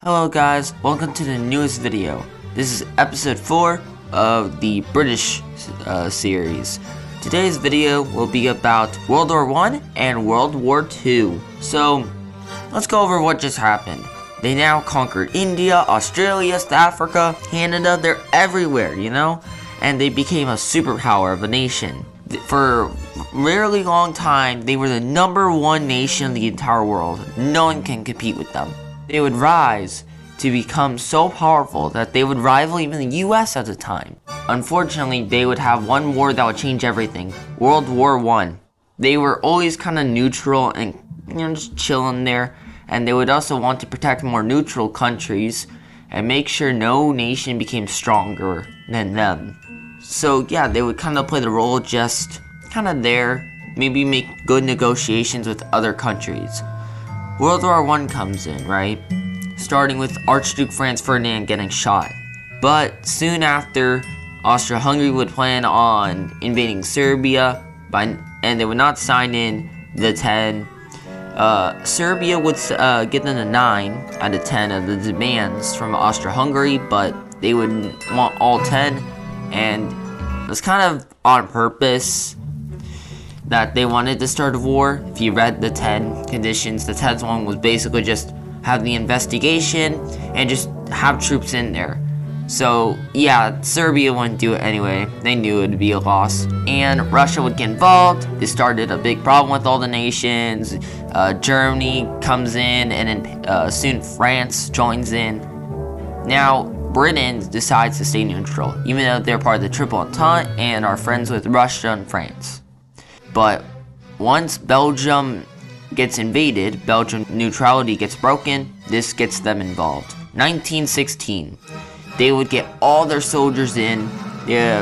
Hello guys, welcome to the newest video. This is episode 4 of the British series. Today's video will be about World War I and World War II. So, let's go over what just happened. They now conquered India, Australia, South Africa, Canada, they're everywhere, you know? And they became a superpower of a nation. For a really long time, they were the #1 nation in the entire world. No one can compete with them. They would rise to become so powerful that they would rival even the US at the time. Unfortunately, they would have one war that would change everything. World War I. They were always kind of neutral and just chilling there, and they would also want to protect more neutral countries and make sure no nation became stronger than them. So yeah, they would kind of play the role just kind of there, maybe make good negotiations with other countries. World War I comes in, right? Starting with Archduke Franz Ferdinand getting shot. But soon after, Austria-Hungary would plan on invading Serbia, and they would not sign in the 10. Serbia would get them a 9 out of 10 of the demands from Austria-Hungary, but they would want all 10, and it was kind of on purpose that they wanted to start a war. If you read the 10 conditions, the 10th one was basically just have the investigation and just have troops in there. So yeah, Serbia wouldn't do it anyway. They knew it would be a loss. And Russia would get involved. They started a big problem with all the nations. Germany comes in, and then soon France joins in. Now, Britain decides to stay neutral, even though they're part of the Triple Entente and are friends with Russia and France. But once Belgium gets invaded, Belgian neutrality gets broken, this gets them involved. 1916, they would get all their soldiers in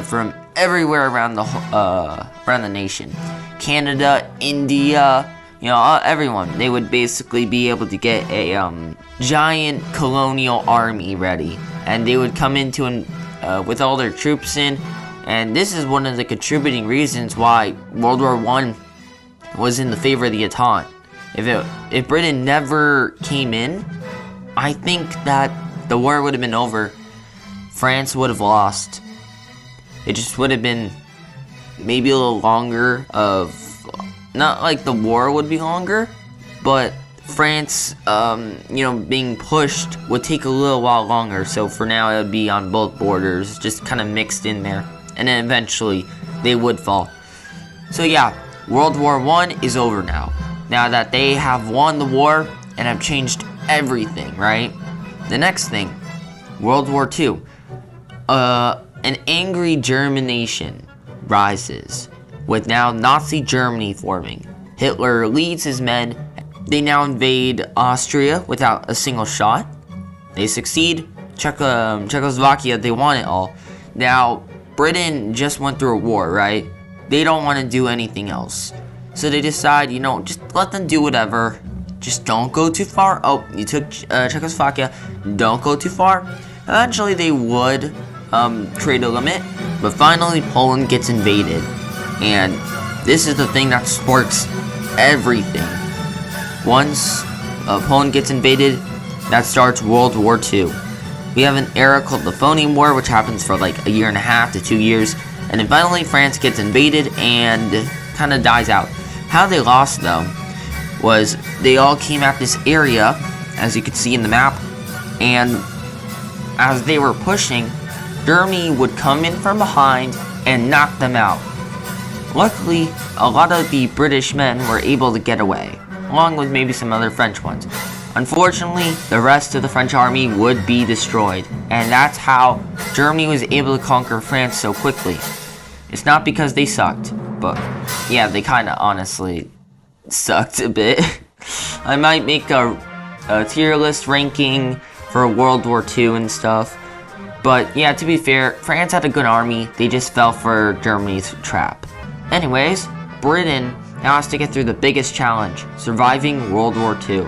from everywhere around the nation. Canada, India, everyone. They would basically be able to get a giant colonial army ready, and they would come into with all their troops in. And this is one of the contributing reasons why World War I was in the favor of the Entente. If Britain never came in, I think that the war would have been over. France would have lost. It just would have been maybe a little longer not like the war would be longer, but France, being pushed would take a little while longer. So for now, it would be on both borders, just kind of mixed in there. And then eventually, they would fall. So yeah, World War I is over now. Now that they have won the war and have changed everything, right? The next thing, World War II. An angry German nation rises, with now Nazi Germany forming. Hitler leads his men. They now invade Austria without a single shot. They succeed. Czechoslovakia, they want it all. Now, Britain just went through a war, right? They don't want to do anything else. So they decide, just let them do whatever. Just don't go too far. Oh, you took Czechoslovakia. Don't go too far. Eventually they would create a limit. But finally Poland gets invaded. And this is the thing that sparks everything. Once Poland gets invaded, that starts World War II. We have an era called the Phony War, which happens for like a year and a half to 2 years. And then finally France gets invaded and kind of dies out. How they lost, though, was they all came at this area, as you can see in the map. And as they were pushing, Germany would come in from behind and knock them out. Luckily, a lot of the British men were able to get away, along with maybe some other French ones. Unfortunately, the rest of the French army would be destroyed, and that's how Germany was able to conquer France so quickly. It's not because they sucked, but yeah, they kind of honestly sucked a bit. I might make a tier list ranking for World War II and stuff, but yeah, to be fair, France had a good army, they just fell for Germany's trap. Anyways, Britain now has to get through the biggest challenge, surviving World War II.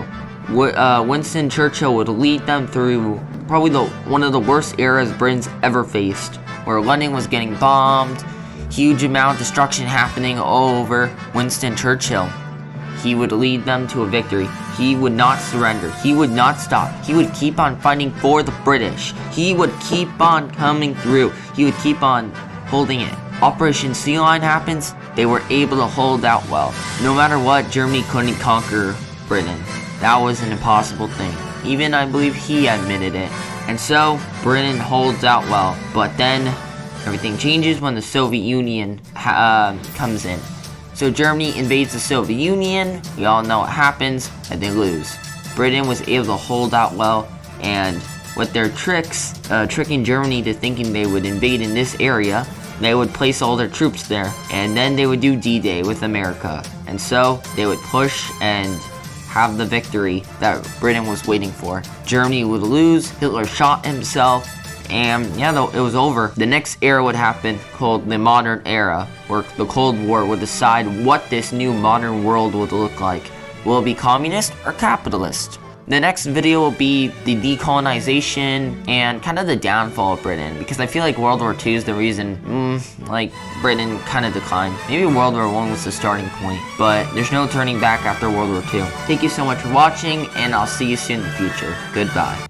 Winston Churchill would lead them through probably one of the worst eras Britain's ever faced, where London was getting bombed, huge amount of destruction happening all over Winston Churchill. he would lead them to a victory. He would not surrender. He would not stop. He would keep on fighting for the British. He would keep on coming through. He would keep on holding it. Operation Sea Lion happens, they were able to hold out well. No matter what, Germany couldn't conquer Britain. That was an impossible thing. Even I believe he admitted it. And so, Britain holds out well. But then, everything changes when the Soviet Union comes in. So Germany invades the Soviet Union, we all know what happens, and they lose. Britain was able to hold out well, and with their tricks, tricking Germany to thinking they would invade in this area, they would place all their troops there, and then they would do D-Day with America. And so, they would push and have the victory that Britain was waiting for. Germany would lose, Hitler shot himself, and yeah, though it was over. The next era would happen called the modern era, where the Cold War would decide what this new modern world would look like. Will it be communist or capitalist? The next video will be the decolonization and kind of the downfall of Britain, because I feel like World War II is the reason, like, Britain kind of declined. Maybe World War I was the starting point, but there's no turning back after World War II. Thank you so much for watching, and I'll see you soon in the future. Goodbye.